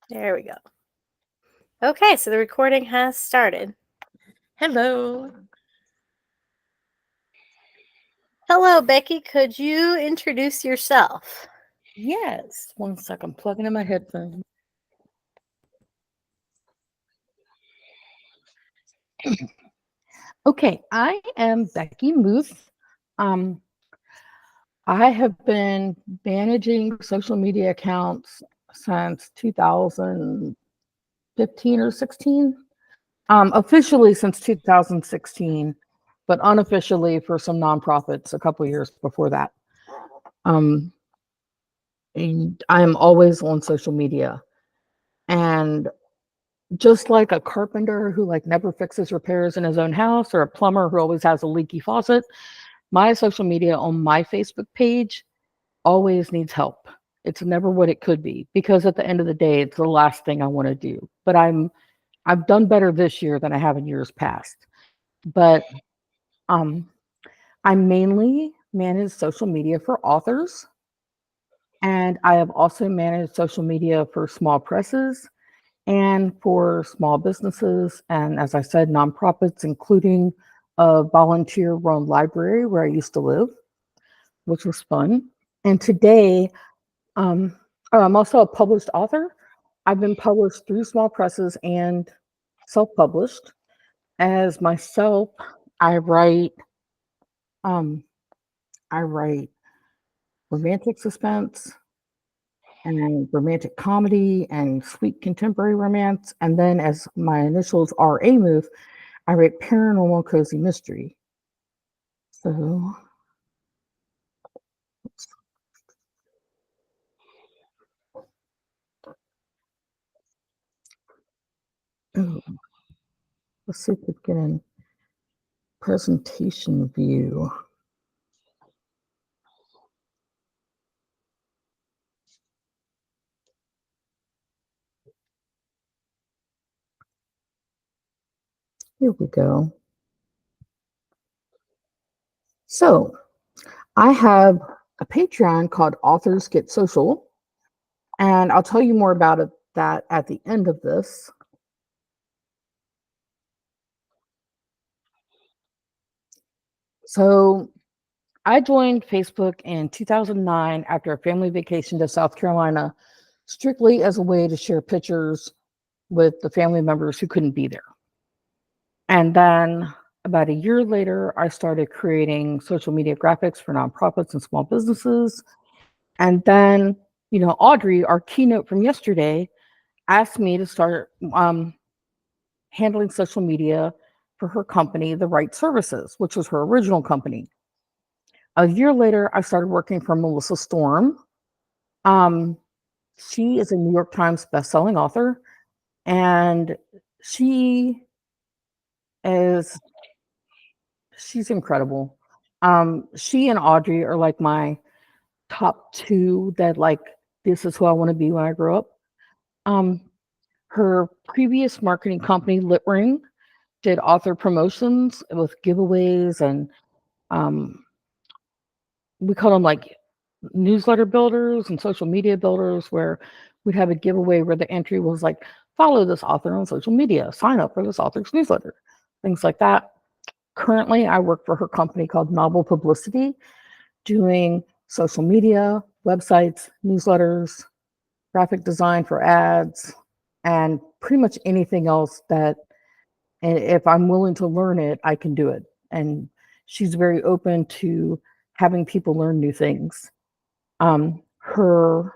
There we go. Okay, so the recording has started. Hello. Hello, Becky. Could you introduce yourself? Yes. 1 second. Plugging in my headphones. Okay, I am Becky Muth. Um, I have been managing social media accounts since 2015 or 16. Officially since 2016, but unofficially for some nonprofits a couple years before that. Um, and I'm always on social media. And just like a carpenter who like never fixes repairs in his own house or a plumber who always has a leaky faucet, my social media on my Facebook page always needs help. It's never what it could be because at the end of the day, it's the last thing I want to do. But I've done better this year than I have in years past. But um, I mainly manage social media for authors, and I have also managed social media for small presses and for small businesses. And as I said, nonprofits, including a volunteer run library where I used to live, which was fun. And today, um, I'm also a published author. I've been published through small presses and self published. As myself, I write, um, I write romantic suspense and romantic comedy and sweet contemporary romance. And then, as my initials are A Move, I write paranormal cozy mystery. So, oh, let's see if we can get in presentation view. Here we go. So, I have a Patreon called Authors Get Social, and I'll tell you more about that at the end of this. So, I joined Facebook in 2009 after a family vacation to South Carolina, strictly as a way to share pictures with the family members who couldn't be there. And then about a year later, I started creating social media graphics for nonprofits and small businesses. And then, Audrey, our keynote from yesterday, asked me to start handling social media for her company, The Right Services, which was her original company. A year later, I started working for Melissa Storm. Um, she is a New York Times bestselling author, and she is she's incredible. She and Audrey are like my top two that like this is who I want to be when I grow up. Um, her previous marketing company, Lit Ring, did author promotions with giveaways and um, we call them like newsletter builders and social media builders where we'd have a giveaway where the entry was like follow this author on social media, sign up for this author's newsletter, things like that. Currently, I work for her company called Novel Publicity, doing social media, websites, newsletters, graphic design for ads, and pretty much anything else that, and if I'm willing to learn it, I can do it. And she's very open to having people learn new things. Her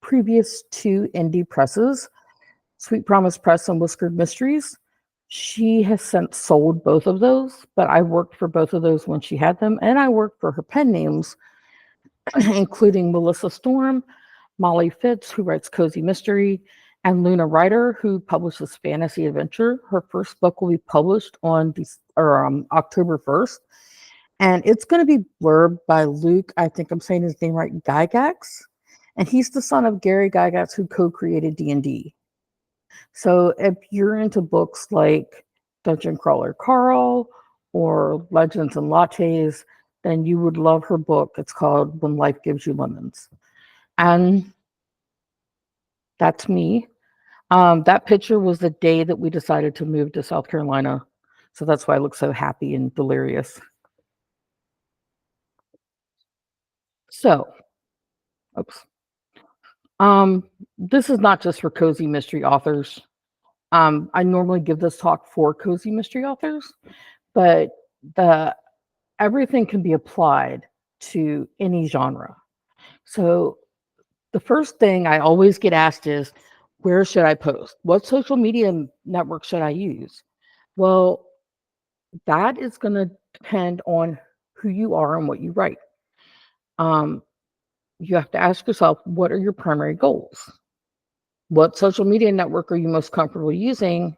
previous two indie presses, Sweet Promise Press and Whiskered Mysteries, she has since sold both of those, but I worked for both of those when she had them, and I worked for her pen names, including Melissa Storm, Molly Fitz, who writes Cozy Mystery, and Luna Ryder, who publishes Fantasy Adventure. Her first book will be published on October 1st, and it's going to be blurbed by Luke, I think I'm saying his name right, Gygax, and he's the son of Gary Gygax, who co-created D&D. So if you're into books like Dungeon Crawler Carl or Legends and Lattes, then you would love her book. It's called When Life Gives You Lemons. And that's me. That picture was the day that we decided to move to South Carolina. So that's why I look so happy and delirious. So, oops. This is not just for cozy mystery authors. I normally give this talk for cozy mystery authors, but the everything can be applied to any genre. So the first thing I always get asked is, where should I post? What social media network should I use? Well, that is going to depend on who you are and what you write. Um, you have to ask yourself, what are your primary goals? What social media network are you most comfortable using?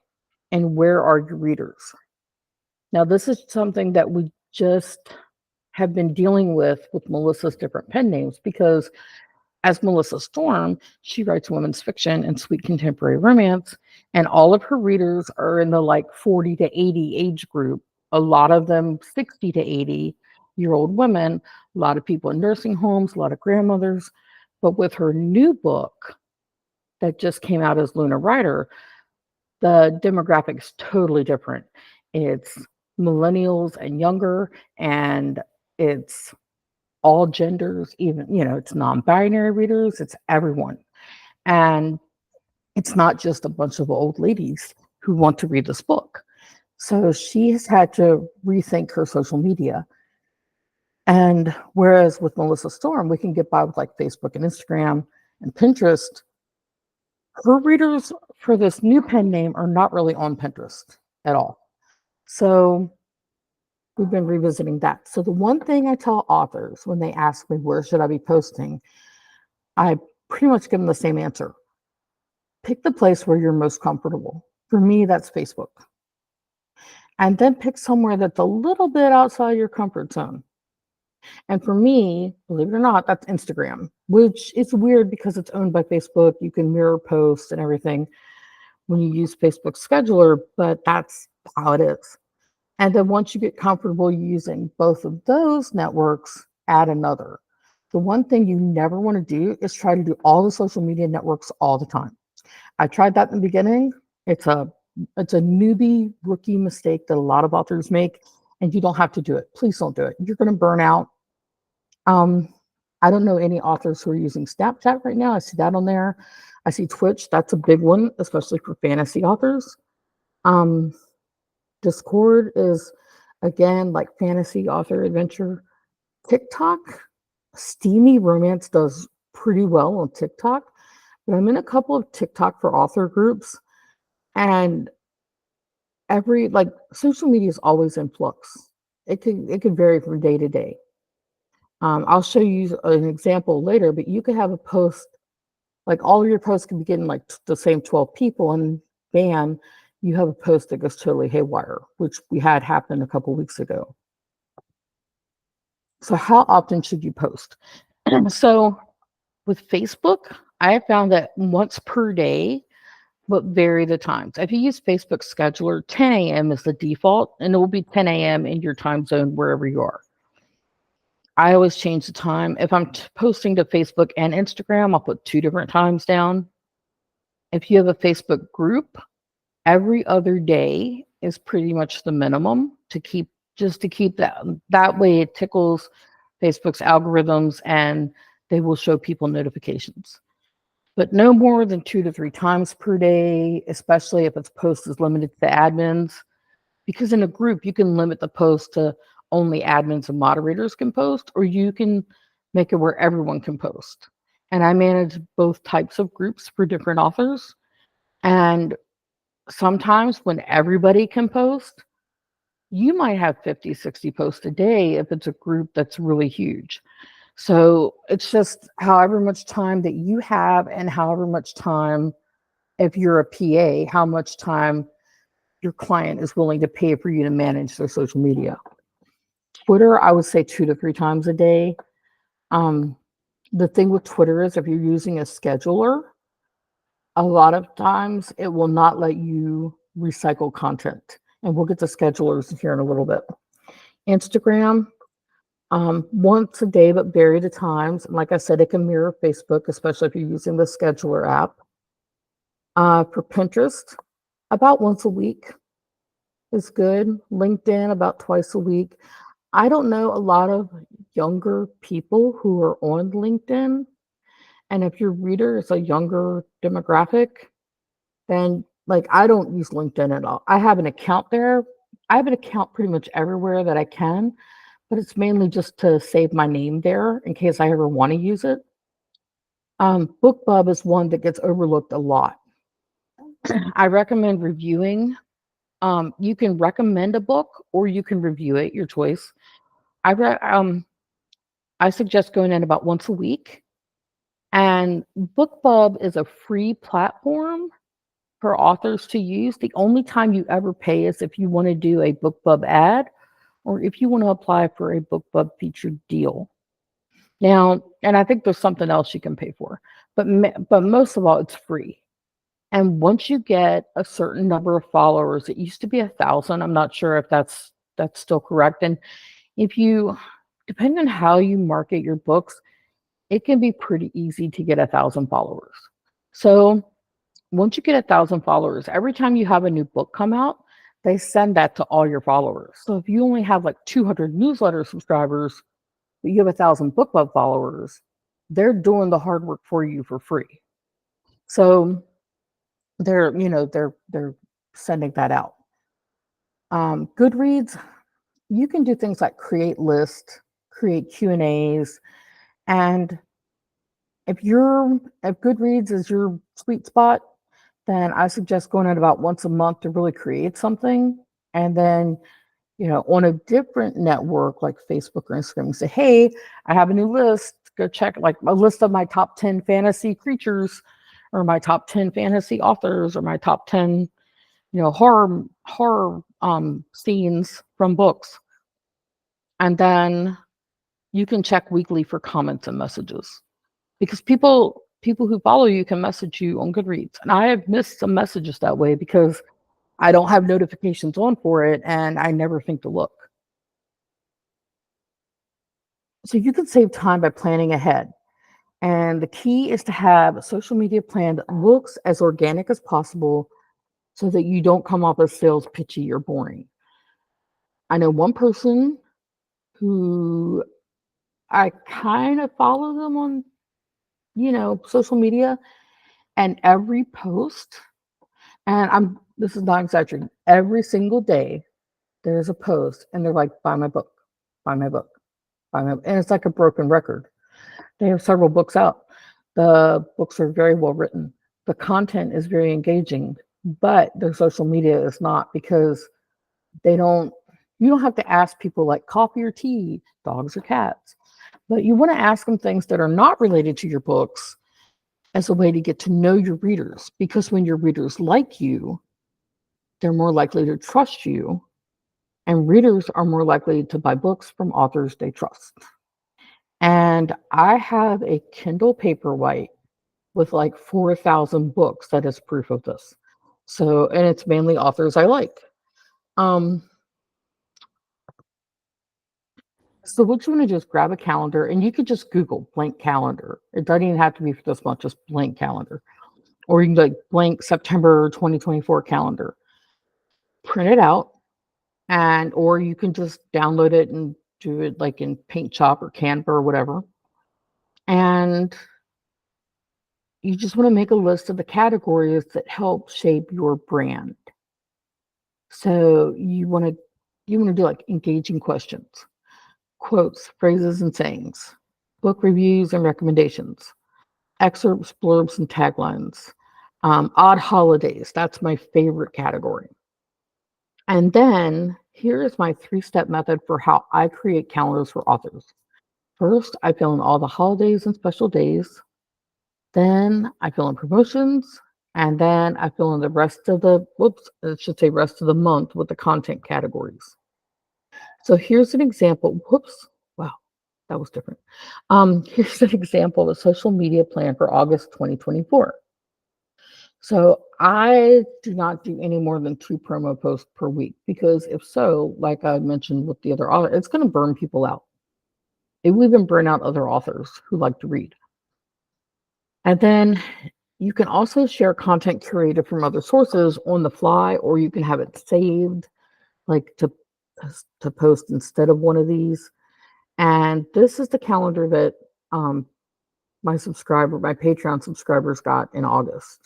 And where are your readers? Now, this is something that we just have been dealing with Melissa's different pen names because as Melissa Storm, she writes women's fiction and sweet contemporary romance, and all of her readers are in the like 40 to 80 age group. A lot of them 60 to 80-year-old women, a lot of people in nursing homes, a lot of grandmothers. But with her new book that just came out as Luna Rider, the demographic is totally different. It's millennials and younger, and it's all genders, even, it's non-binary readers, it's everyone. And it's not just a bunch of old ladies who want to read this book. So she has had to rethink her social media. And whereas with Melissa Storm, we can get by with like Facebook and Instagram and Pinterest, her readers for this new pen name are not really on Pinterest at all. So we've been revisiting that. So the one thing I tell authors when they ask me, where should I be posting? I pretty much give them the same answer. Pick the place where you're most comfortable. For me, that's Facebook. And then pick somewhere that's a little bit outside your comfort zone. And for me, believe it or not, that's Instagram, which is weird because it's owned by Facebook. You can mirror posts and everything when you use Facebook Scheduler, but that's how it is. And then once you get comfortable using both of those networks, add another. The one thing you never want to do is try to do all the social media networks all the time. I tried that in the beginning. It's a newbie rookie mistake that a lot of authors make, and you don't have to do it. Please don't do it. You're going to burn out. I don't know any authors who are using Snapchat right now. I see that on there. I see Twitch. That's a big one, especially for fantasy authors. Discord is, again, like fantasy author adventure. TikTok, steamy romance does pretty well on TikTok. But I'm in a couple of TikTok for author groups, and social media is always in flux. It could vary from day to day. I'll show you an example later, but you could have a post, like all of your posts could be getting like the same 12 people, and bam, you have a post that goes totally haywire, which we had happen a couple weeks ago. So how often should you post? So with Facebook, I have found that once per day, but vary the times. If you use Facebook Scheduler, 10 a.m. is the default, and it will be 10 a.m. in your time zone wherever you are. I always change the time. If I'm posting to Facebook and Instagram, I'll put 2 different times down. If you have a Facebook group, every other day is pretty much the minimum to keep that way. It tickles Facebook's algorithms and they will show people notifications. But no more than 2 to 3 times per day, especially if its post is limited to admins. Because in a group, you can limit the post to only admins and moderators can post, or you can make it where everyone can post. And I manage both types of groups for different authors. And sometimes when everybody can post, you might have 50, 60 posts a day if it's a group that's really huge. So it's just however much time that you have and however much time, if you're a PA, how much time your client is willing to pay for you to manage their social media. Twitter, I would say 2 to 3 times a day. The thing with Twitter is if you're using a scheduler, a lot of times it will not let you recycle content. And we'll get to schedulers here in a little bit. Instagram, once a day, but vary the times. And like I said, it can mirror Facebook, especially if you're using the scheduler app. For Pinterest, about once a week is good. LinkedIn, about twice a week. I don't know a lot of younger people who are on LinkedIn. And if your reader is a younger demographic, then like I don't use LinkedIn at all. I have an account there. I have an account pretty much everywhere that I can, but it's mainly just to save my name there in case I ever want to use it. BookBub is one that gets overlooked a lot. I recommend reviewing. You can recommend a book or you can review it, your choice. I suggest going in about once a week. And BookBub is a free platform for authors to use. The only time you ever pay is if you want to do a BookBub ad or if you want to apply for a BookBub featured deal. Now, and I think there's something else you can pay for, but most of all, it's free. And once you get a certain number of followers, it used to be 1,000. I'm not sure if that's still correct. And if you, depending on how you market your books, it can be pretty easy to get 1,000 followers. So once you get 1,000 followers, every time you have a new book come out, they send that to all your followers. So if you only have like 200 newsletter subscribers, but you have 1,000 BookBub followers, they're doing the hard work for you for free. So they're sending that out. Goodreads, you can do things like create lists, create Q&As, and if Goodreads is your sweet spot, then I suggest going out about once a month to really create something. And then, on a different network like Facebook or Instagram, say, hey, I have a new list. Go check like a list of my top 10 fantasy creatures or my top 10 fantasy authors or my top 10, horror scenes from books. And then you can check weekly for comments and messages because people who follow you can message you on Goodreads. And I have missed some messages that way because I don't have notifications on for it and I never think to look. So you can save time by planning ahead. And the key is to have a social media plan that looks as organic as possible so that you don't come off as sales pitchy or boring. I know one person who I kind of follow them on, social media, and every post, and this is not exaggerating, every single day there's a post and they're like, buy my book, buy my book, buy my book. And it's like a broken record. They have several books out. The books are very well written. The content is very engaging, but their social media is not because you don't have to ask people like coffee or tea, dogs or cats, but you want to ask them things that are not related to your books as a way to get to know your readers. Because when your readers like you, they're more likely to trust you, and readers are more likely to buy books from authors they trust. And I have a Kindle Paperwhite with like 4,000 books that is proof of this. So, and it's mainly authors I like. So what you want to do is grab a calendar, and you could just Google blank calendar. It doesn't even have to be for this month, just blank calendar. Or you can like blank September 2024 calendar. Print it out, or you can just download it and do it like in Paint Shop or Canva or whatever. And you just want to make a list of the categories that help shape your brand. So you want to do like engaging questions, quotes, phrases, and sayings, book reviews and recommendations, excerpts, blurbs, and taglines, odd holidays. That's my favorite category. And then here is my 3-step method for how I create calendars for authors. First, I fill in all the holidays and special days. Then I fill in promotions. And then I fill in the rest of the month with the content categories. So here's an example. Wow, that was different. Here's an example of a social media plan for August 2024. So I do not do any more than 2 promo posts per week because if so, like I mentioned with the other author, it's going to burn people out. It will even burn out other authors who like to read. And then You can also share content curated from other sources on the fly, or you can have it saved, like to post instead of one of these. And this is the calendar that um, my Patreon subscribers got in August.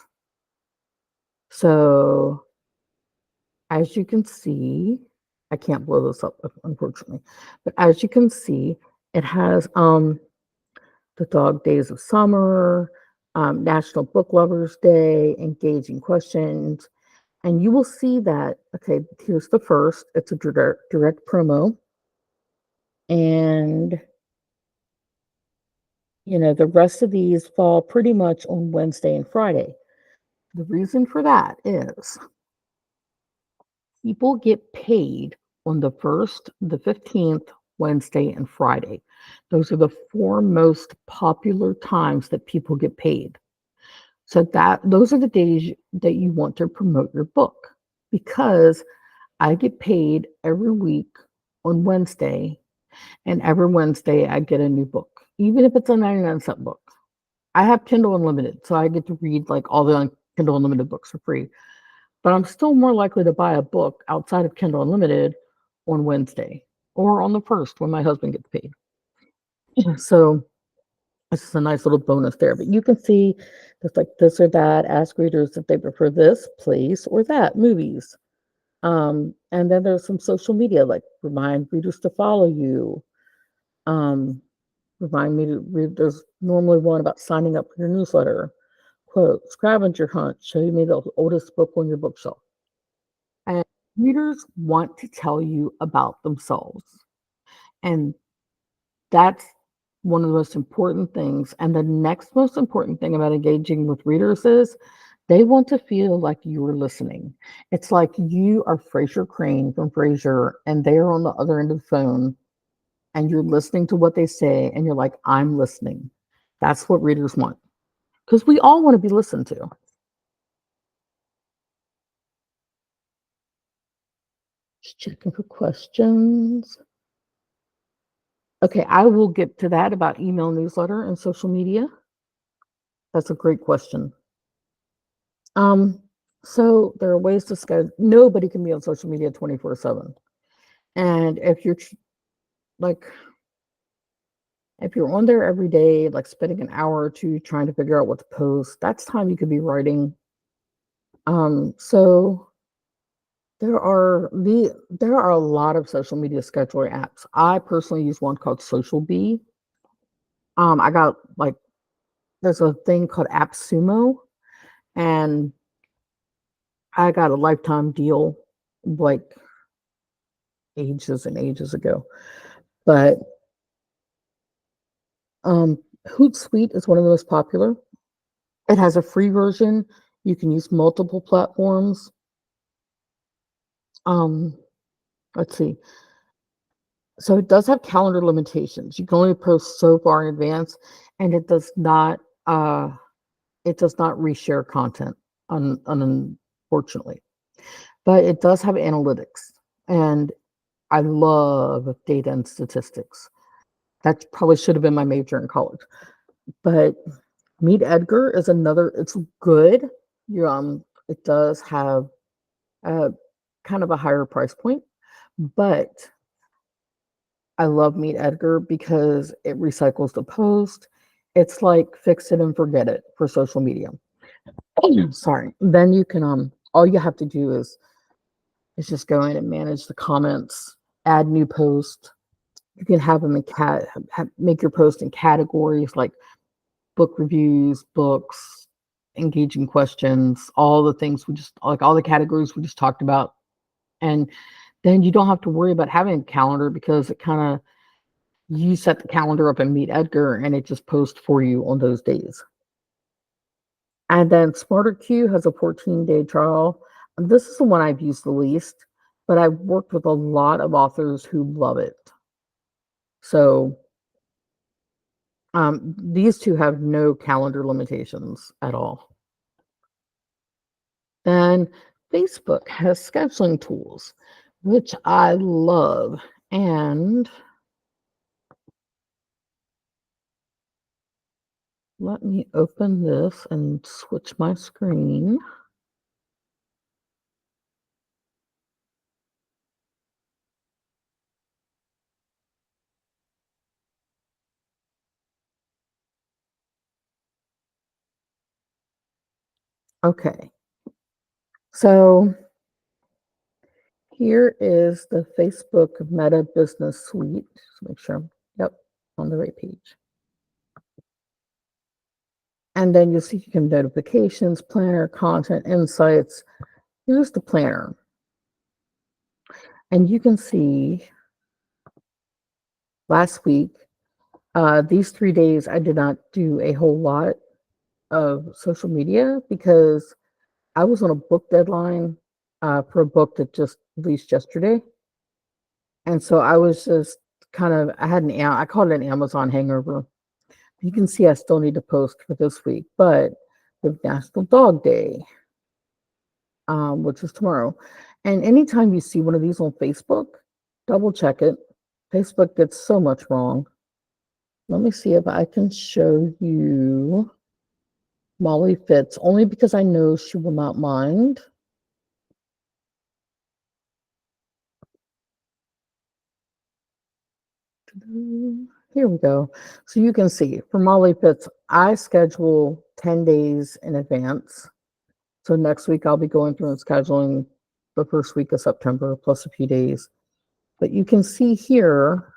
So as you can see, I can't blow this up, unfortunately, but as you can see, it has the Dog Days of Summer, National Book Lovers Day, engaging questions. And you will see that, okay, here's the first. It's a direct promo. And, the rest of these fall pretty much on Wednesday and Friday. The reason for that is people get paid on the 1st, the 15th, Wednesday, and Friday. Those are the four most popular times that people get paid. So those are the days that you want to promote your book, because I get paid every week on Wednesday, and every Wednesday I get a new book, even if it's a 99-cent book. I have Kindle Unlimited, so I get to read like all the Kindle Unlimited books for free. But I'm still more likely to buy a book outside of Kindle Unlimited on Wednesday or on the 1st when my husband gets paid. So this is a nice little bonus there. But you can see it's like this or that. Ask readers if they prefer this place or that movies. And then there's some social media, like remind readers to follow you. Remind me to read. There's normally one about signing up for your newsletter. Quote, scavenger hunt, show me the oldest book on your bookshelf. And readers want to tell you about themselves. And that's one of the most important things. And the next most important thing about engaging with readers is they want to feel like you are listening. It's like you are Frasier Crane from Frasier, and they're on the other end of the phone, and you're listening to what they say, and you're like, I'm listening. That's what readers want, because we all want to be listened to. Just checking for questions. Okay, I will get to that about email newsletter and social media. That's a great question. So there are ways to schedule. Nobody can be on social media 24/7. And like, if you're on there every day, like spending an hour or two trying to figure out what to post, that's time you could be writing. So there are a lot of social media scheduler apps. I personally use one called Social Bee. I got like there's a thing called AppSumo, and I got a lifetime deal like ages and ages ago. But Hootsuite is one of the most popular. It has a free version. You can use multiple platforms. Um, let's see. So it does have calendar limitations. You can only post so far in advance, and it does not reshare content, unfortunately. But it does have analytics, and I love data and statistics. That probably should have been my major in college. But Meet Edgar is another. It's good. It does have kind of a higher price point, but I love Meet Edgar because it recycles the post. It's like fix it and forget it for social media. Sorry. Then you can all you have to do is just go in and manage the comments, add new posts. You can have them make your post in categories like book reviews, books, engaging questions, all the things we just like all the categories we just talked about. And then you don't have to worry about having a calendar, because it kind of you set the calendar up and Meet Edgar, and it just posts for you on those days. And then SmarterQ has a 14-day trial. And this is the one I've used the least, but I've worked with a lot of authors who love it. So these two have no calendar limitations at all. Then Facebook has scheduling tools, which I love. And Let me open this and switch my screen. Okay. So here is the Facebook Meta Business Suite. Just make sure I'm, yep, on the right page. And then you'll see you can notifications, planner, content, insights. Here's the planner. And you can see last week, these 3 days, I did not do a whole lot of social media because I was on a book deadline for a book that just released yesterday. And so I was just I had I called it an Amazon hangover. You can see I still need to post for this week, but the National Dog Day, which is tomorrow. And anytime you see one of these on Facebook, double check it. Facebook gets so much wrong. Let me see if I can show you Molly Fitz, only because I know she will not mind. Here we go. So you can see for Molly Fitz, I schedule 10 days in advance. So next week I'll be going through and scheduling the first week of September plus a few days. But you can see here,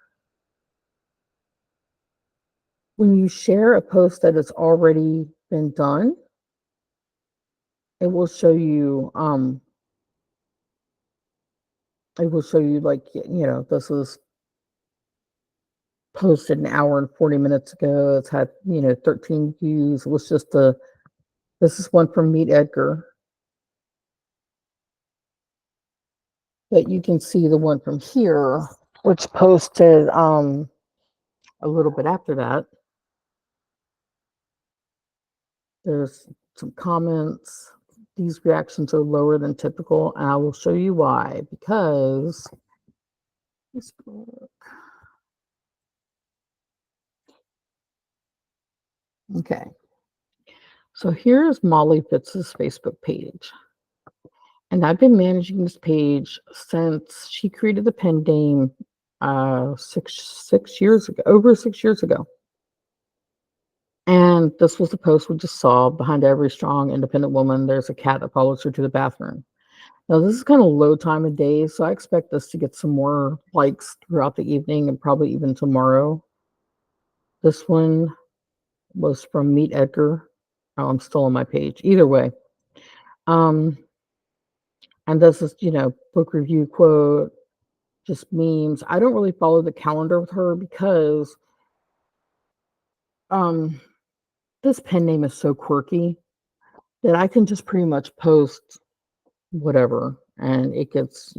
when you share a post that has already been done, it will show you like, this is posted an hour and 40 minutes ago. It's had, 13 views. It was just this is one from Meet Edgar. But you can see the one from here, which posted a little bit after that. There's some comments. These reactions are lower than typical, and I will show you why. Because okay, so here's Molly Fitz's Facebook page. And I've been managing this page since she created the pen name 6 years ago, over 6 years ago. And this was the post we just saw. Behind every strong, independent woman, there's a cat that follows her to the bathroom. Now, this is kind of low time of day, so I expect this to get some more likes throughout the evening and probably even tomorrow. This one was from Meet Edgar. Oh, I'm still on my page. Either way. And this is, book review quote, just memes. I don't really follow the calendar with her because this pen name is so quirky that I can just pretty much post whatever and it gets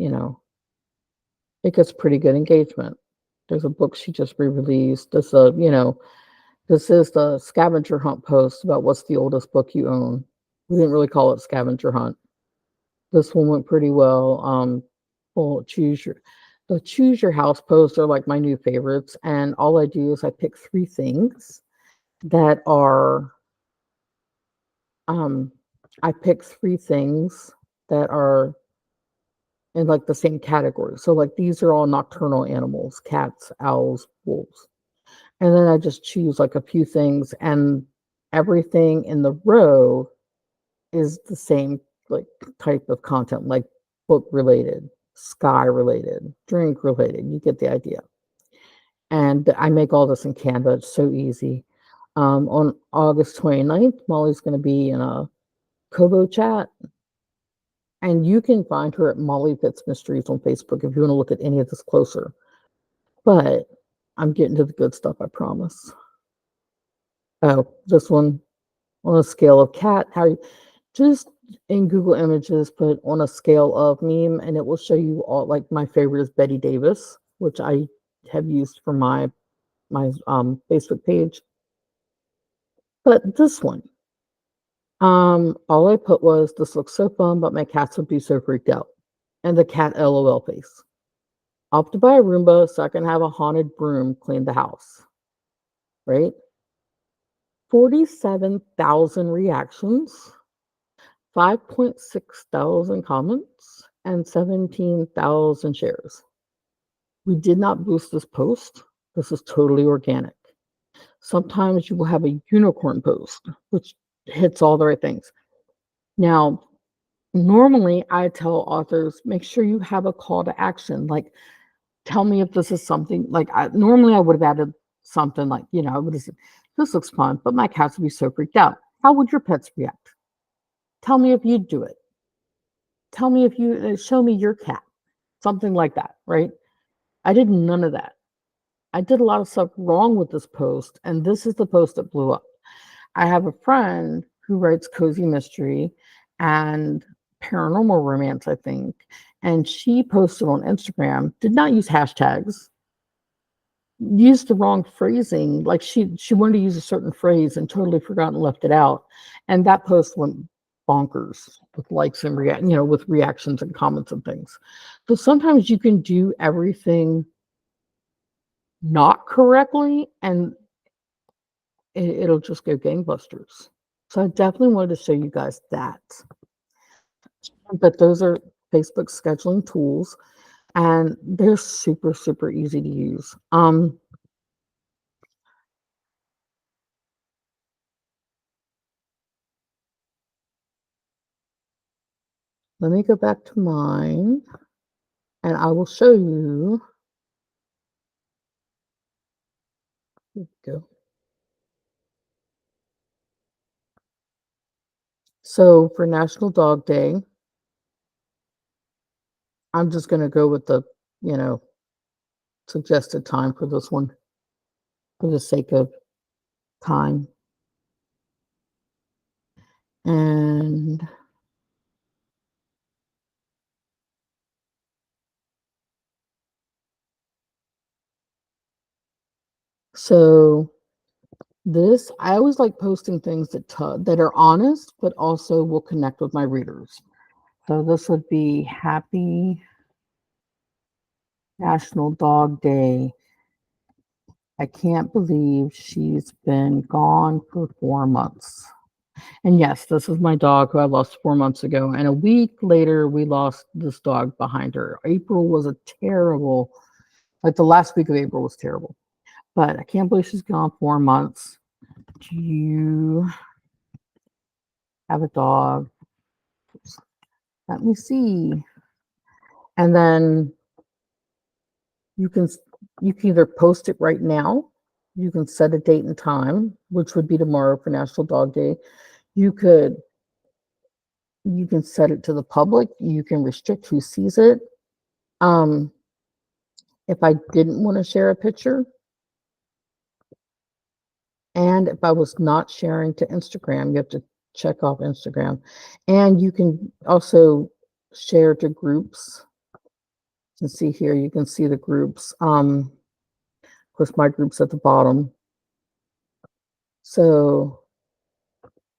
pretty good engagement. There's a book she just re-released. This this is the scavenger hunt post about what's the oldest book you own. We didn't really call it scavenger hunt. This one went pretty well. Well, the choose your house posts are like my new favorites, and all I do is I pick 3 things that are I pick 3 things that are in like the same category. So like these are all nocturnal animals, cats, owls, wolves. And then I just choose like a few things, and everything in the row is the same like type of content, like book related, sky related, drink related. You get the idea. And I make all this in Canva. It's so easy. On August 29th, Molly's going to be in a Kobo chat. And you can find her at Molly Fitz Mysteries on Facebook if you want to look at any of this closer. But I'm getting to the good stuff, I promise. Oh, this one on a scale of cat, how you just in Google Images, put on a scale of meme, and it will show you all. Like my favorite is Betty Davis, which I have used for my Facebook page. But this one, all I put was, "This looks so fun, but my cats would be so freaked out," and the cat LOL face. I'll have to buy a Roomba so I can have a haunted broom clean the house, right? 47,000 reactions, 5.6 thousand comments, and 17,000 shares. We did not boost this post. This is totally organic. Sometimes you will have a unicorn post, which hits all the right things. Now, normally I tell authors, make sure you have a call to action. Like, tell me if this is something like normally I would have added something like, I would have said, this looks fun, but my cats would be so freaked out. How would your pets react? Tell me if you'd do it. Tell me if you show me your cat, something like that, right? I did none of that. I did a lot of stuff wrong with this post, and this is the post that blew up. I have a friend who writes cozy mystery and paranormal romance, I think, and she posted on Instagram, did not use hashtags, used the wrong phrasing. Like she wanted to use a certain phrase and totally forgot and left it out. And that post went bonkers with likes and with reactions and comments and things. So sometimes you can do everything not correctly and it'll just go gangbusters. So I definitely wanted to show you guys that. But those are Facebook scheduling tools and they're super, super easy to use. Let me go back to mine and I will show you. Here we go. So for National Dog Day, I'm just going to go with the, suggested time for this one for the sake of time. And so this, I always like posting things that are honest, but also will connect with my readers. So this would be Happy National Dog Day. I can't believe she's been gone for 4 months. And yes, this is my dog who I lost 4 months ago. And a week later, we lost this dog behind her. April was the last week of April was terrible. But I can't believe she's gone 4 months. Do you have a dog? Let me see. And then you can either post it right now. You can set a date and time, which would be tomorrow for National Dog Day. You can set it to the public. You can restrict who sees it. If I didn't want to share a picture, and if I was not sharing to Instagram, you have to check off Instagram. And you can also share to groups. You can see here, you can see the groups. Of course, my group's at the bottom. So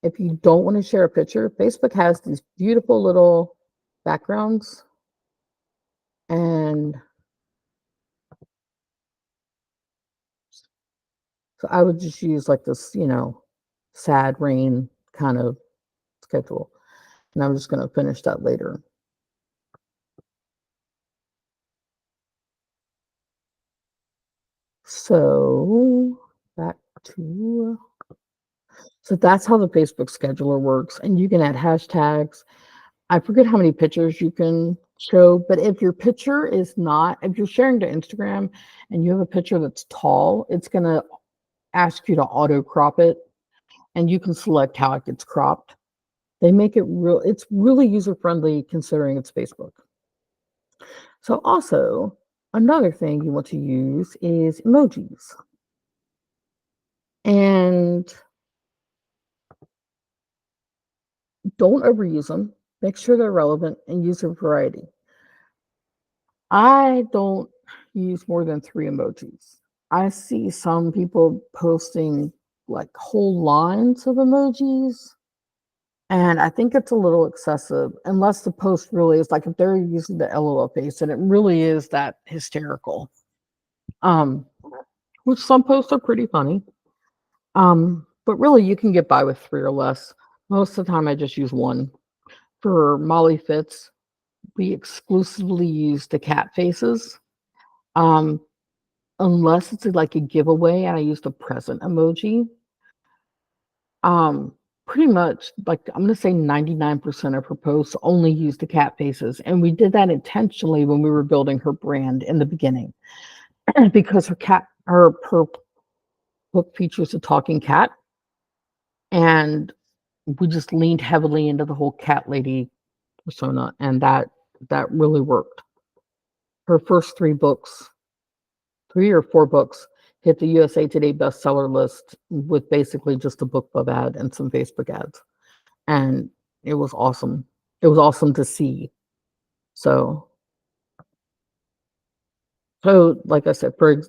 if you don't want to share a picture, Facebook has these beautiful little backgrounds. And so I would just use like this, sad rain kind of schedule. And I'm just going to finish that later. So back to, so that's how the Facebook scheduler works. And you can add hashtags. I forget how many pictures you can show, but if your picture is not, if you're sharing to Instagram and you have a picture that's tall, it's going to ask you to auto crop it and you can select how it gets cropped. They make it it's really user friendly considering it's Facebook. So also another thing you want to use is emojis. And don't overuse them. Make sure they're relevant and use a variety. I don't use more than 3 emojis. I see some people posting like whole lines of emojis. And I think it's a little excessive unless the post really is like if they're using the LOL face and it really is that hysterical. Which some posts are pretty funny. But really, you can get by with 3 or less. Most of the time, I just use 1. For Molly Fitz, we exclusively use the cat faces, um, unless it's, like, a giveaway and I used a present emoji. Um, Pretty much, like, I'm gonna say 99% of her posts only use the cat faces, and we did that intentionally when we were building her brand in the beginning, because her book features a talking cat, and we just leaned heavily into the whole cat lady persona, and that really worked. Her first 3 or 4 books hit the USA Today bestseller list with basically just a book club ad and some Facebook ads, and it was awesome. It was awesome to see. So like I said, for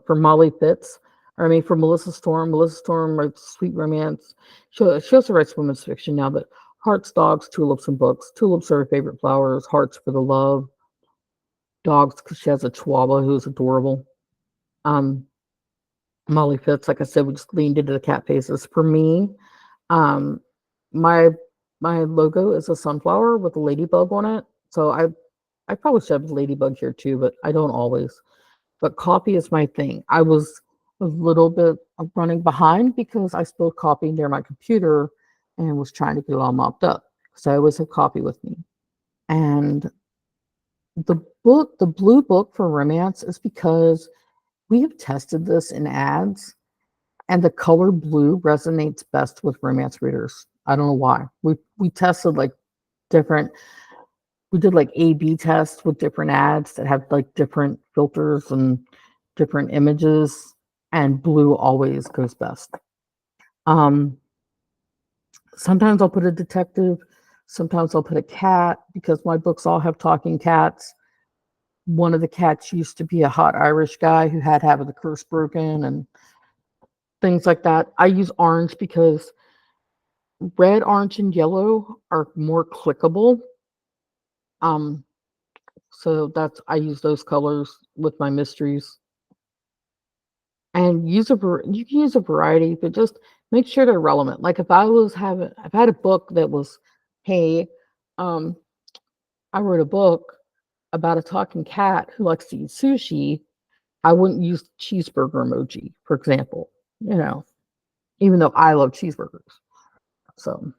Molly Fitz, or I mean, for Melissa Storm writes sweet romance. She also writes women's fiction now, but hearts, dogs, tulips, and books. Tulips are her favorite flowers. Hearts for the love. Dogs, because she has a Chihuahua who's adorable. Um, Molly Fitz, like I said, we just leaned into the cat faces. For me, um, my my logo is a sunflower with a ladybug on it. So I probably should have a ladybug here too, but I don't always. But coffee is my thing. I was a little bit of running behind because I spilled coffee near my computer and was trying to get it all mopped up. So I always have coffee with me. And the blue book for romance is because we have tested this in ads, and the color blue resonates best with romance readers. I don't know why. We tested like different we did like A/B tests with different ads that have like different filters and different images, and blue always goes best. Um, Sometimes I'll put a detective, sometimes I'll put a cat because my books all have talking cats. One of the cats used to be a hot Irish guy who had having the curse broken and things like that. I use orange because red, orange, and yellow are more clickable. Um, so I use those colors with my mysteries. And you can use a variety, but just make sure they're relevant. Like I've had a book that was, hey, um, I wrote a book about a talking cat who likes to eat sushi. I wouldn't use the cheeseburger emoji, for example, you know, even though I love cheeseburgers. So,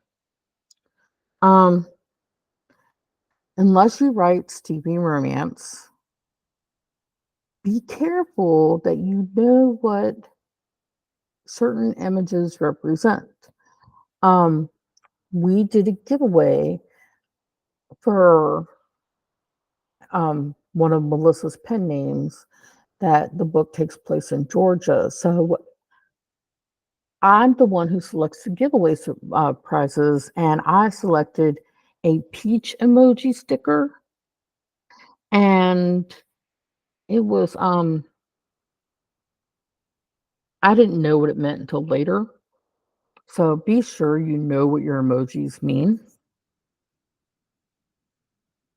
um, unless you write steamy romance, be careful that you know what certain images represent. Um, we did a giveaway for one of Melissa's pen names that the book takes place in Georgia. So I'm the one who selects the giveaway prizes, and I selected a peach emoji sticker, and it was I didn't know what it meant until later. So be sure you know what your emojis mean.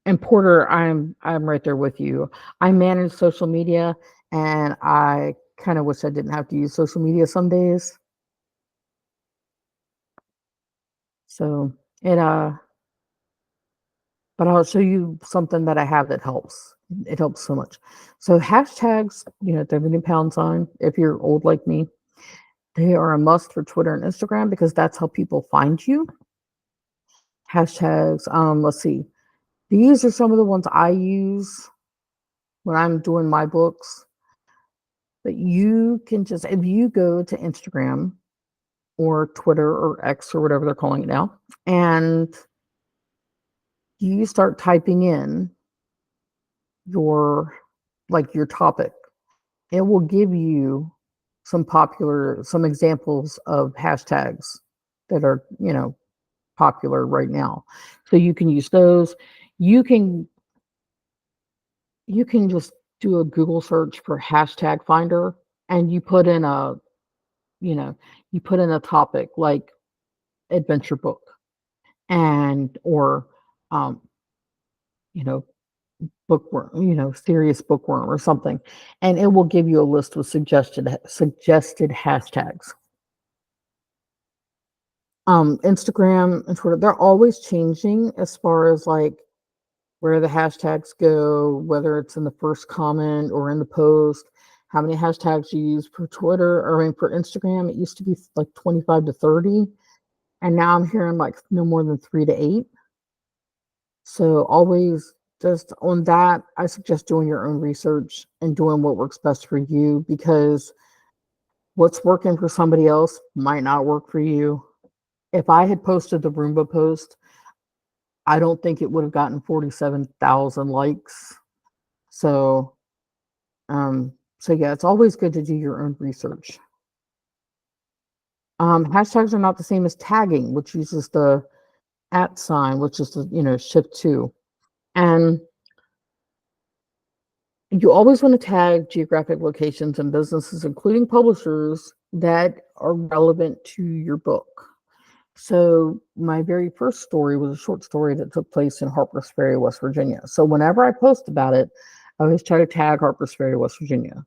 And Porter, I'm right there with you. I manage social media, and I kind of wish I didn't have to use social media some days. So it but I'll show you something that I have that helps. It helps so much. So hashtags, the everything pound sign, if you're old like me, they are a must for Twitter and Instagram because that's how people find you. Hashtags, let's see. These are some of the ones I use when I'm doing my books. But you can just, if you go to Instagram or Twitter or X or whatever they're calling it now, and you start typing in your your topic, it will give you some examples of hashtags that are, popular right now. So you can use those. You can just do a Google search for hashtag finder, and you know, you put in a topic like adventure book, and or um, you know, bookworm, serious bookworm or something, and it will give you a list with suggested hashtags. Instagram and Twitter, they're always changing as far as like where the hashtags go, whether it's in the first comment or in the post, how many hashtags you use per Twitter or I mean per Instagram. It used to be like 25 to 30, and now I'm hearing like no more than 3 to 8. So always just on that, I suggest doing your own research and doing what works best for you because what's working for somebody else might not work for you. If I had posted the Roomba post, I don't think it would have gotten 47,000 likes. So, so yeah, it's always good to do your own research. Hashtags are not the same as tagging, which uses the @ sign, which is the, shift to. And you always want to tag geographic locations and businesses, including publishers that are relevant to your book. So my very first story was a short story that took place in Harpers Ferry, West Virginia. So whenever I post about it, I always try to tag Harpers Ferry, West Virginia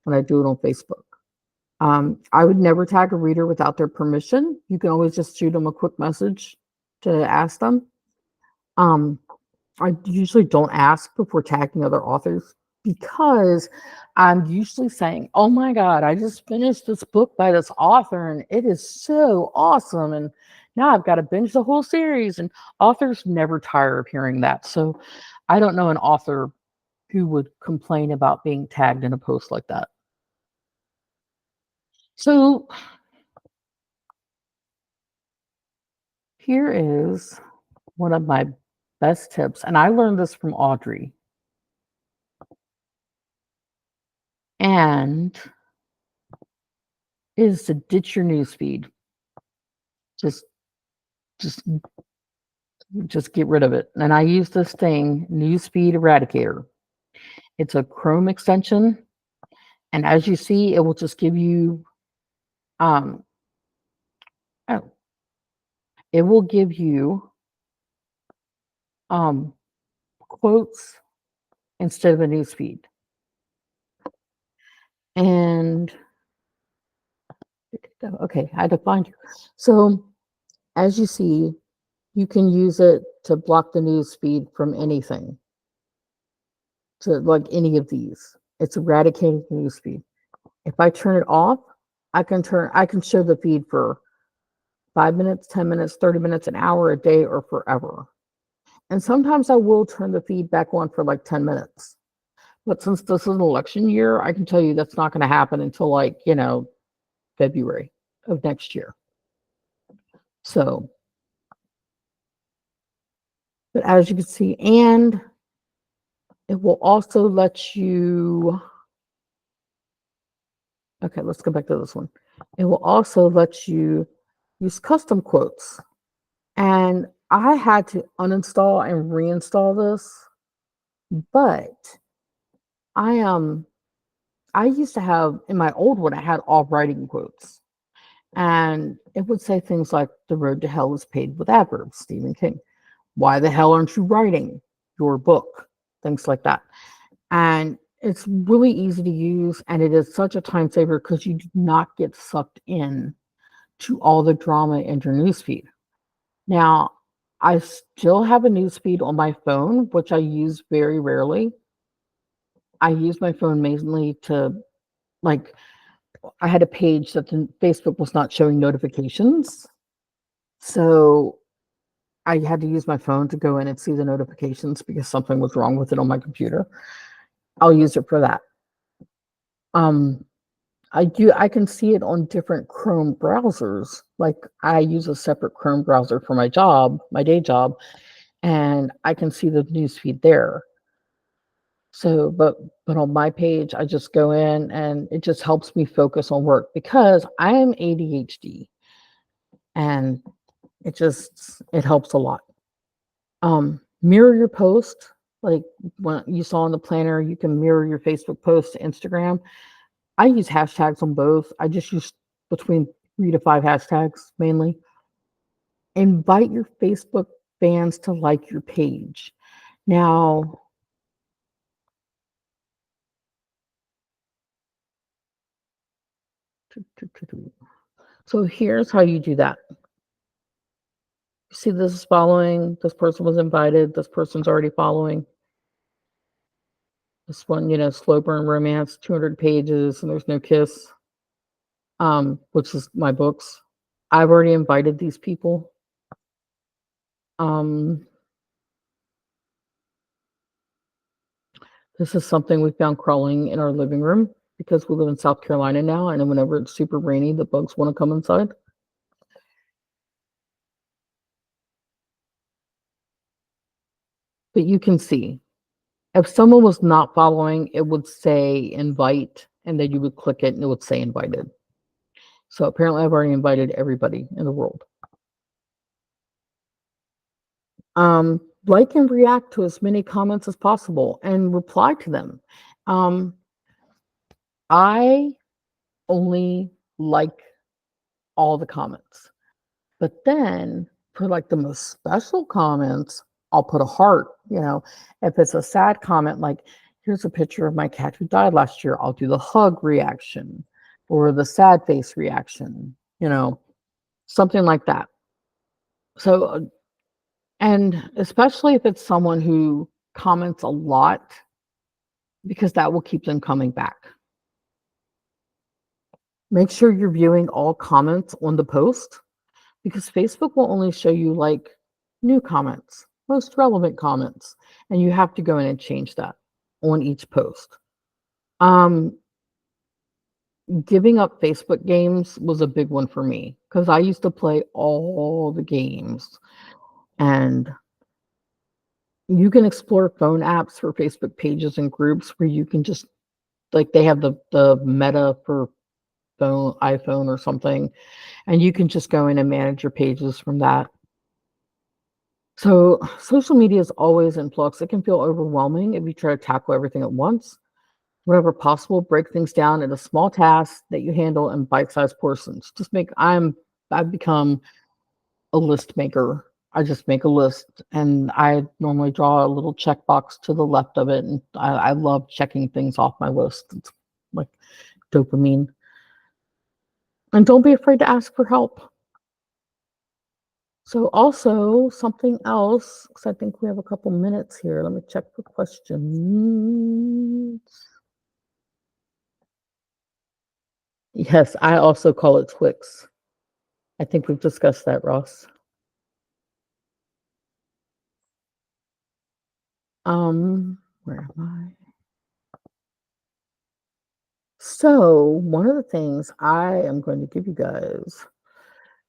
when I do it on Facebook. I would never tag a reader without their permission. You can always just shoot them a quick message to ask them. Um, I usually don't ask before tagging other authors because I'm usually saying, "Oh my God, I just finished this book by this author and it is so awesome." And now I've got to binge the whole series. And authors never tire of hearing that. So I don't know an author who would complain about being tagged in a post like that. So here is one of my best tips. And I learned this from Audrey. And is to ditch your newsfeed. Just just just get rid of it. And I use this thing, Newsfeed Eradicator. It's a Chrome extension, and as you see, it will just give you um oh, it will give you um quotes instead of a newsfeed. And okay, I had to find you. So as you see, you can use it to block the newsfeed from anything. To like any of these. It's eradicating the newsfeed. If I turn it off, I can show the feed for 5 minutes, 10 minutes, 30 minutes, an hour, a day, or forever. And sometimes I will turn the feed back on for like 10 minutes. But since this is an election year, I can tell you that's not going to happen until like, February of next year. So, but as you can see, and it will also let you, okay, let's go back to this one. It will also let you use custom quotes. And I had to uninstall and reinstall this, but I used to have in my old one, I had all writing quotes. And it would say things like the road to hell is paved with adverbs, Stephen King. Why the hell aren't you writing your book? Things like that. And it's really easy to use and it is such a time saver because you do not get sucked in to all the drama in your newsfeed. Now, I still have a newsfeed on my phone, which I use very rarely. I use my phone mainly to, like, I had a page that the Facebook was not showing notifications. So I had to use my phone to go in and see the notifications because something was wrong with it on my computer. I'll use it for that. Um, I can see it on different Chrome browsers. Like I use a separate Chrome browser for my job, my day job, and I can see the newsfeed there. So, but on my page, I just go in and it just helps me focus on work because I am ADHD and it helps a lot. Mirror your post, like when you saw in the planner, you can mirror your Facebook post to Instagram. I use hashtags on both. I just use between 3 to 5 hashtags mainly. Invite your Facebook fans to like your page. Now, so here's how you do that. See, this is following. This person was invited. This person's already following. This one, slow burn romance, 200 pages, and there's no kiss. Which is my books. I've already invited these people. Um, this is something we found crawling in our living room because we live in South Carolina now, and then whenever it's super rainy, the bugs want to come inside. But you can see if someone was not following, it would say invite, and then you would click it and it would say invited. So apparently I've already invited everybody in the world. Like and react to as many comments as possible and reply to them. I only like all the comments, but then for like the most special comments, I'll put a heart. If it's a sad comment, like here's a picture of my cat who died last year, I'll do the hug reaction or the sad face reaction, something like that. So, and especially if it's someone who comments a lot, because that will keep them coming back. Make sure you're viewing all comments on the post because Facebook will only show you like new comments, most relevant comments, and you have to go in and change that on each post. Giving up Facebook games was a big one for me because I used to play all the games, and you can explore phone apps for Facebook pages and groups where you can just like they have the meta for phone iPhone or something, and you can just go in and manage your pages from that. So social media is always in flux. It can feel overwhelming if you try to tackle everything at once. Whenever possible, break things down into small tasks that you handle in bite-sized portions. I've become a list maker. I just make a list and I normally draw a little checkbox to the left of it. And I love checking things off my list. It's like dopamine. And don't be afraid to ask for help. So also something else, because I think we have a couple minutes here. Let me check for questions. Yes, I also call it Twix. I think we've discussed that, Ross. Where am I? So one of the things I am going to give you guys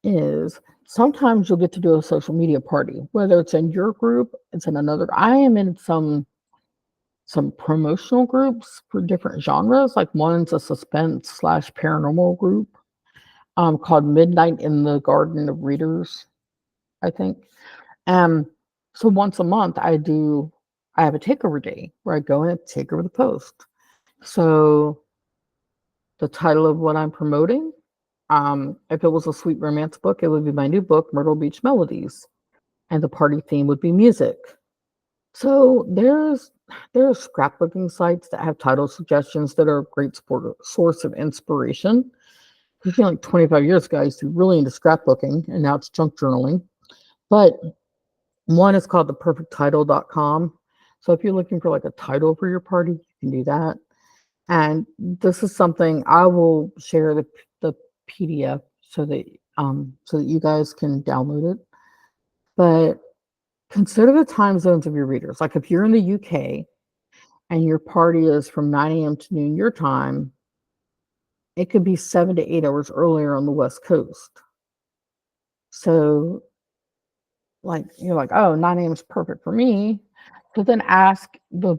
is sometimes you'll get to do a social media party, whether it's in your group, it's in another. I am in some promotional groups for different genres. Like one's a suspense slash paranormal group called Midnight in the Garden of Readers, I think. So once a month I have a takeover day where I go in and take over the post. So the title of what I'm promoting, if it was a sweet romance book, it would be my new book, Myrtle Beach Melodies. And the party theme would be music. So there's scrapbooking sites that have title suggestions that are a great source of inspiration. I feel like 25 years ago, I used to be really into scrapbooking, and now it's junk journaling. But one is called theperfecttitle.com. So if you're looking for like a title for your party, you can do that. And this is something I will share the PDF so that you guys can download it. But consider the time zones of your readers. Like if you're in the UK and your party is from 9 a.m. to noon your time, it could be 7 to 8 hours earlier on the West Coast. So like you're like, oh, 9 a.m. is perfect for me. So then ask the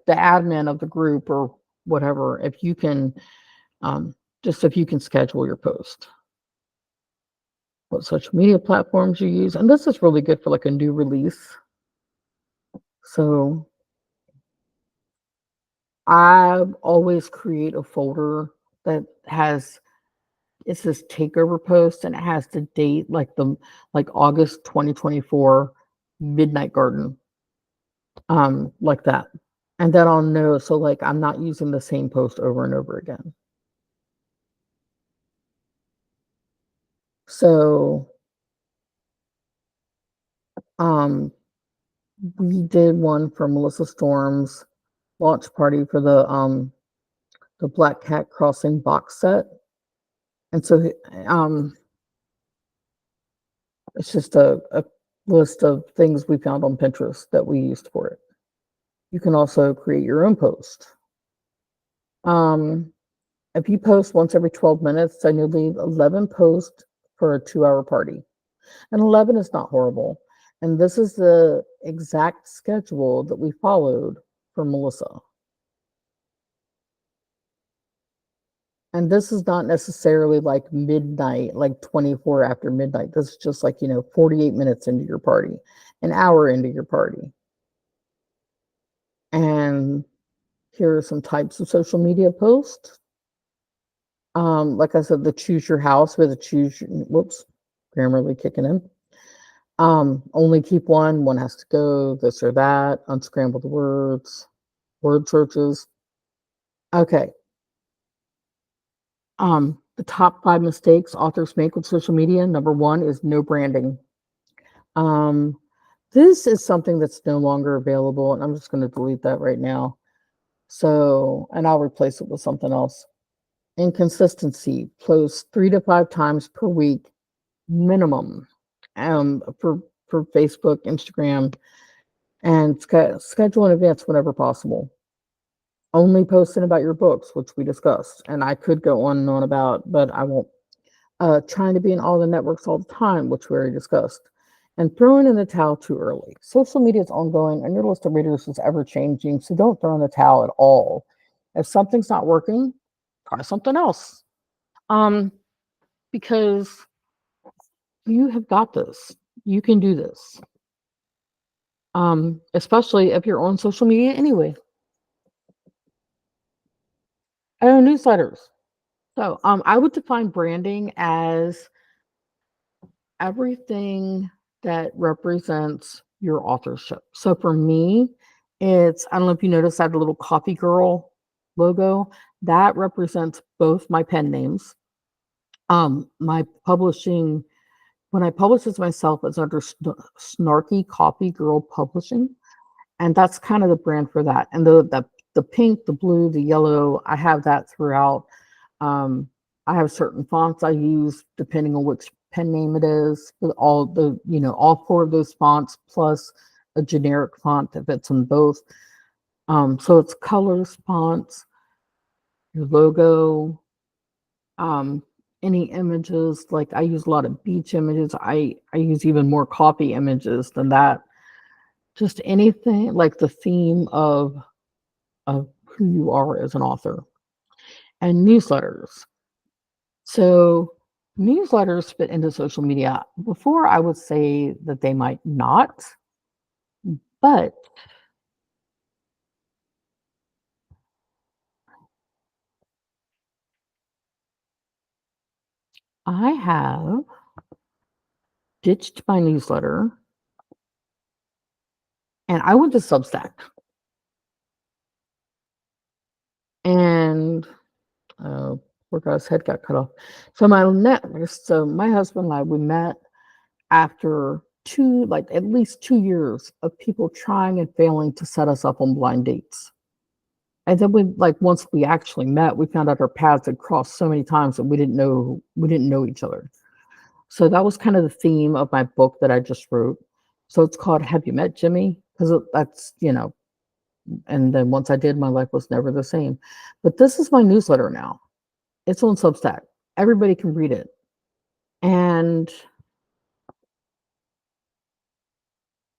admin of the group or whatever if you can if you can schedule your post, what social media platforms you use. And this is really good for like a new release. So I always create a folder that it says takeover post and it has the date like August 2024 Midnight Garden, like that. And then I'll know, so like I'm not using the same post over and over again. So Um, we did one for Melissa Storm's launch party for the Black Cat Crossing box set. And so it's just a list of things we found on Pinterest that we used for it. You can also create your own post. Um, if you post once every 12 minutes, then you leave 11 posts for a 2-hour party. And 11 is not horrible. And this is the exact schedule that we followed for Melissa. And this is not necessarily like midnight, like 24 after midnight. This is just like, 48 minutes into your party, an hour into your party. And here are some types of social media posts. Like I said, the choose your house with a whoops, Grammarly kicking in. Only keep one has to go, this or that, unscramble the words, word searches. Okay. The top 5 mistakes authors make with social media. Number 1 is no branding. This is something that's no longer available, and I'm just going to delete that right now. So, and I'll replace it with something else. Inconsistency, post 3 to 5 times per week minimum, for Facebook, Instagram, and schedule in advance whenever possible. Only posting about your books, which we discussed, and I could go on and on about, but I won't. Trying to be in all the networks all the time, which we already discussed, and throwing in the towel too early. Social media is ongoing, and your list of readers is ever changing, so don't throw in the towel at all. If something's not working, try something else. Because you have got this. You can do this. Especially if you're on social media anyway. Newsletters. So, I would define branding as everything that represents your authorship. So for me, I don't know if you noticed, I had a little coffee girl logo that represents both my pen names. My publishing, when I publish as myself, it's under Snarky Coffee Girl Publishing, and that's kind of the brand for that. And the pink, the blue, the yellow, I have that throughout. I have certain fonts I use depending on which pen name it is. All 4 of those fonts plus a generic font that fits in both. So it's colors, fonts, your logo, any images. Like I use a lot of beach images. I use even more coffee images than that. Just anything like the theme of who you are as an author. And newsletters. So newsletters fit into social media. Before I would say that they might not, but I have ditched my newsletter and I went to Substack. And poor guy's head got cut off. So my husband and I, we met after at least 2 years of people trying and failing to set us up on blind dates. And then once we actually met, we found out our paths had crossed so many times that we didn't know each other. So that was kind of the theme of my book that I just wrote. So it's called Have You Met Jimmy? Because that's, and then once I did, my life was never the same. But this is my newsletter now. It's on Substack. Everybody can read it. And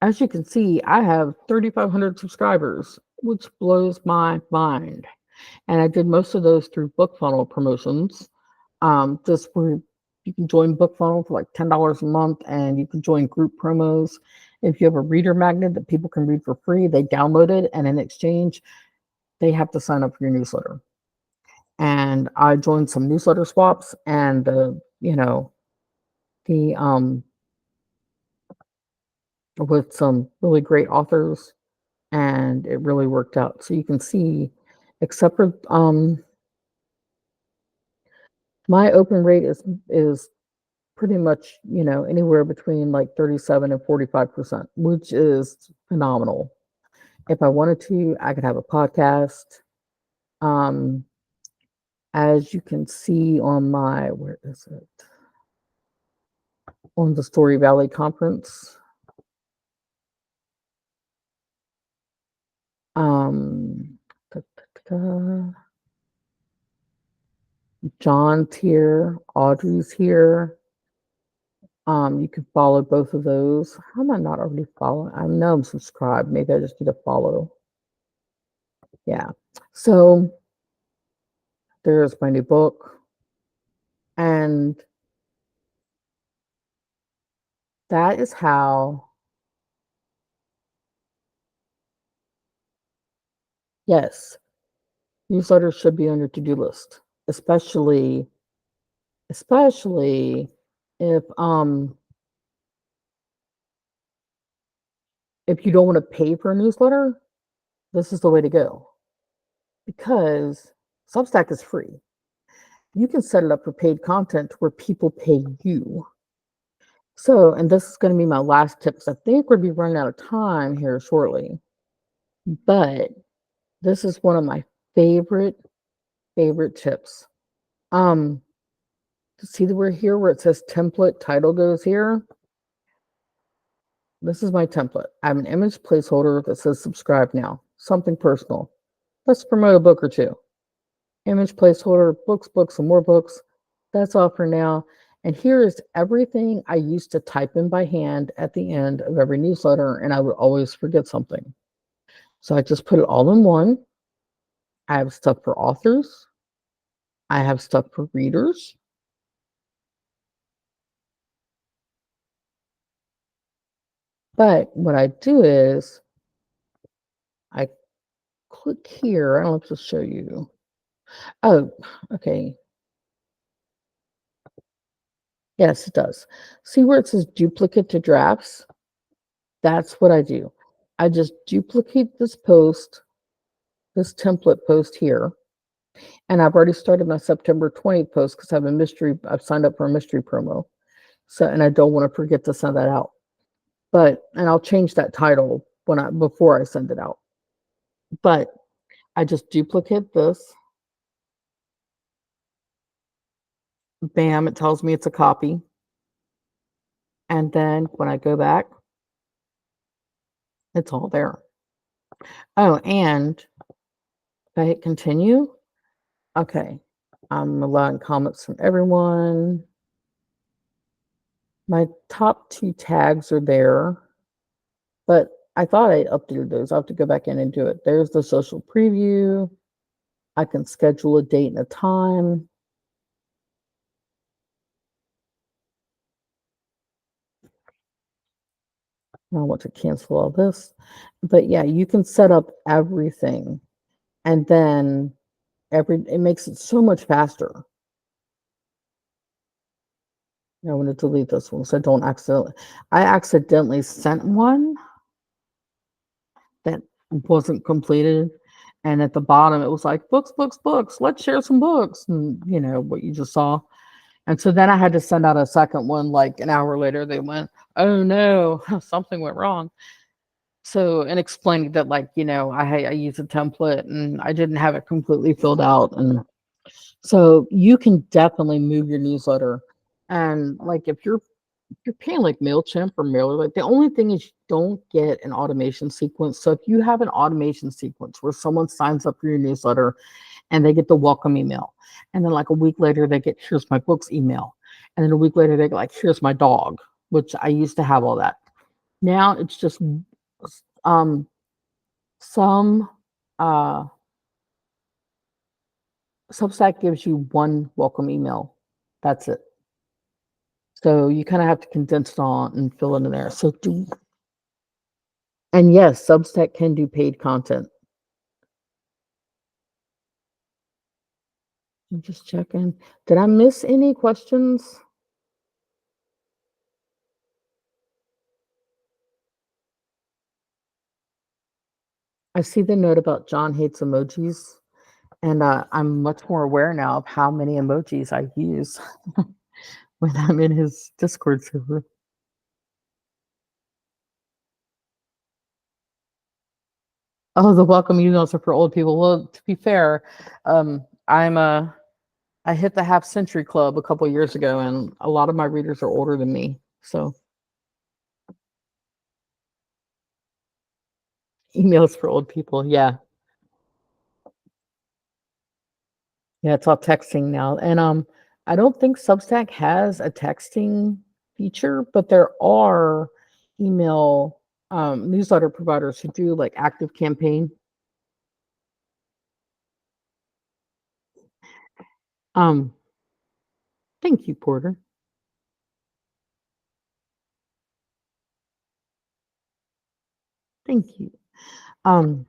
as you can see, I have 3,500 subscribers, which blows my mind. And I did most of those through BookFunnel promotions. Just where you can join BookFunnel for like $10 a month, and you can join group promos. If you have a reader magnet that people can read for free, they download it, and in exchange, they have to sign up for your newsletter. And I joined some newsletter swaps, and with some really great authors, and it really worked out. So you can see, except for my open rate is pretty much, anywhere between like 37 and 45%, which is phenomenal. If I wanted to, I could have a podcast. Um, as you can see on where is it? On the Story Valley Conference. Um, da, da, da. John's here, Audrey's here. You can follow both of those. How am I not already following? I know I'm subscribed. Maybe I just need to follow. Yeah. So there's my new book. And that is how, yes, newsletters should be on your to-do list, especially if you don't want to pay for a newsletter, this is the way to go. Because Substack is free. You can set it up for paid content where people pay you. So, and this is going to be my last tip because I think we're going to be running out of time here shortly. But this is one of my favorite tips. See that we're here where it says template title goes here. This is my template. I have an image placeholder that says subscribe now. Something personal. Let's promote a book or two. Image placeholder, books, and more books. That's all for now. And here is everything I used to type in by hand at the end of every newsletter, and I would always forget something. So I just put it all in one. I have stuff for authors. I have stuff for readers. But what I do is I click here. I don't know if to show you. Oh, okay. Yes, it does. See where it says duplicate to drafts? That's what I do. I just duplicate this post, this template post here. And I've already started my September 20th post because I've signed up for a mystery promo. So, and I don't want to forget to send that out. And I'll change that title before I send it out. But I just duplicate this. Bam, it tells me it's a copy. And then when I go back, it's all there. Oh, and if I hit continue, okay, I'm allowing comments from everyone. My top 2 tags are there, but I thought I updated those. I'll have to go back in and do it. There's the social preview. I can schedule a date and a time. I want to cancel all this. But yeah, you can set up everything. And then it makes it so much faster. I want to delete this one so I don't I accidentally sent one that wasn't completed. And at the bottom, it was like, books, let's share some books. And you know, what you just saw. And so then I had to send out a second one, like an hour later, they went, oh no, something went wrong. So, and explaining that, like, I use a template and I didn't have it completely filled out. And so you can definitely move your newsletter. And like, if you're paying like MailChimp or Mailer, like the only thing is you don't get an automation sequence. So if you have an automation sequence where someone signs up for your newsletter and they get the welcome email, and then like a week later they get, here's my books email, and then a week later they get like, here's my dog, which I used to have all that. Now it's just some Substack gives you one welcome email. That's it. So you kind of have to condense it on and fill it in there. And yes, Substack can do paid content. I'm just checking. Did I miss any questions? I see the note about John hates emojis, and I'm much more aware now of how many emojis I use. when I'm in his Discord server. Oh, the welcome emails are for old people. Well, to be fair, I hit the half century club a couple years ago, and a lot of my readers are older than me. So emails for old people, yeah, yeah, it's all texting now, and I don't think Substack has a texting feature, but there are email newsletter providers who do like active campaign. Um, Thank you, Porter. Thank you. Um,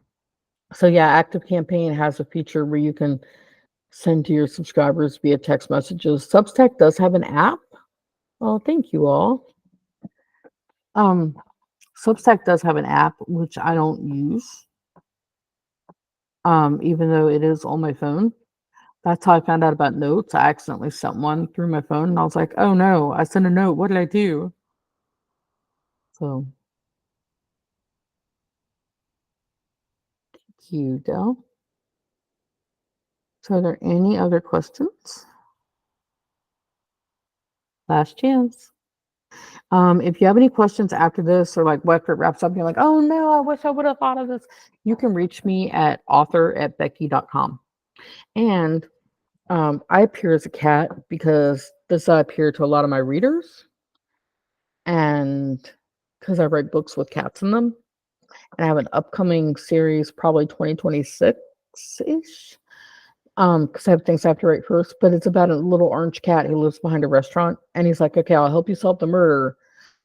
so yeah, active campaign has a feature where you can send to your subscribers via text messages. Substack does have an app. Oh, thank you all. Um, Substack does have an app which I don't use, even though it is on my phone. That's how I found out about notes. I accidentally sent one through my phone, and I was like, "Oh no, I sent a note. What did I do?" So, thank you, Dell. So, are there any other questions? Last chance. If you have any questions after this, or like after it wraps up, you're like, "Oh no, I wish I would have thought of this," you can reach me at author@becky.com. And I appear as a cat because this I appear to a lot of my readers, and because I write books with cats in them. And I have an upcoming series, probably 2026 ish. Because I have things I have to write first, but it's about a little orange cat who lives behind a restaurant, and he's like, "Okay, I'll help you solve the murder,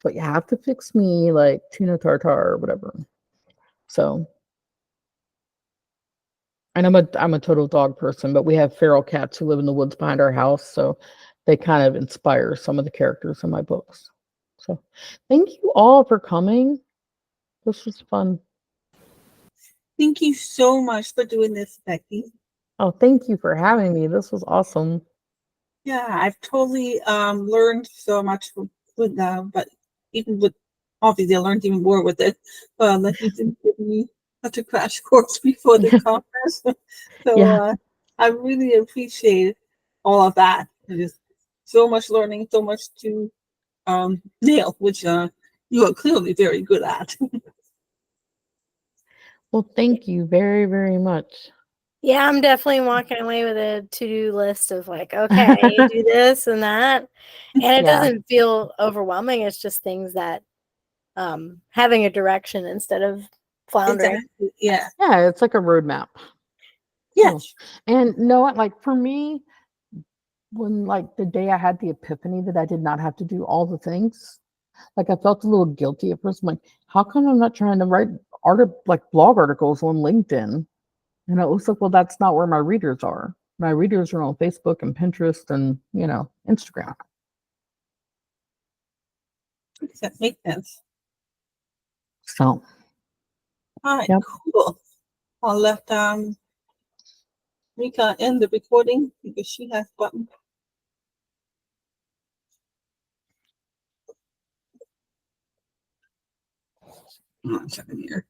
but you have to fix me like tuna tartare or whatever." So, and I'm a total dog person, but we have feral cats who live in the woods behind our house, so they kind of inspire some of the characters in my books. So, thank you all for coming. This was fun. Thank you so much for doing this, Becky. Oh, thank you for having me. This was awesome. Yeah, I've totally learned so much with but even with obviously I learned even more with it. Like you didn't give me such a crash course before the conference. So Yeah. I really appreciate all of that. Just so much learning, so much to nail, which you are clearly very good at. Well, thank you very, very much. Yeah, I'm definitely walking away with a to-do list of like, okay, do this and that. And it Yeah. doesn't feel overwhelming. It's just things that having a direction instead of floundering. Exactly. Yeah. Yeah, it's like a roadmap. Yes. And no, like for me, when like the day I had the epiphany that I did not have to do all the things, like I felt a little guilty at first. I'm like, how come I'm not trying to write like blog articles on LinkedIn? And it looks like, well, that's not where my readers are. My readers are on Facebook and Pinterest and, Instagram. That makes sense. So, All right, yep. cool. I'll let Rika end the recording because she has button. Hold on a second here.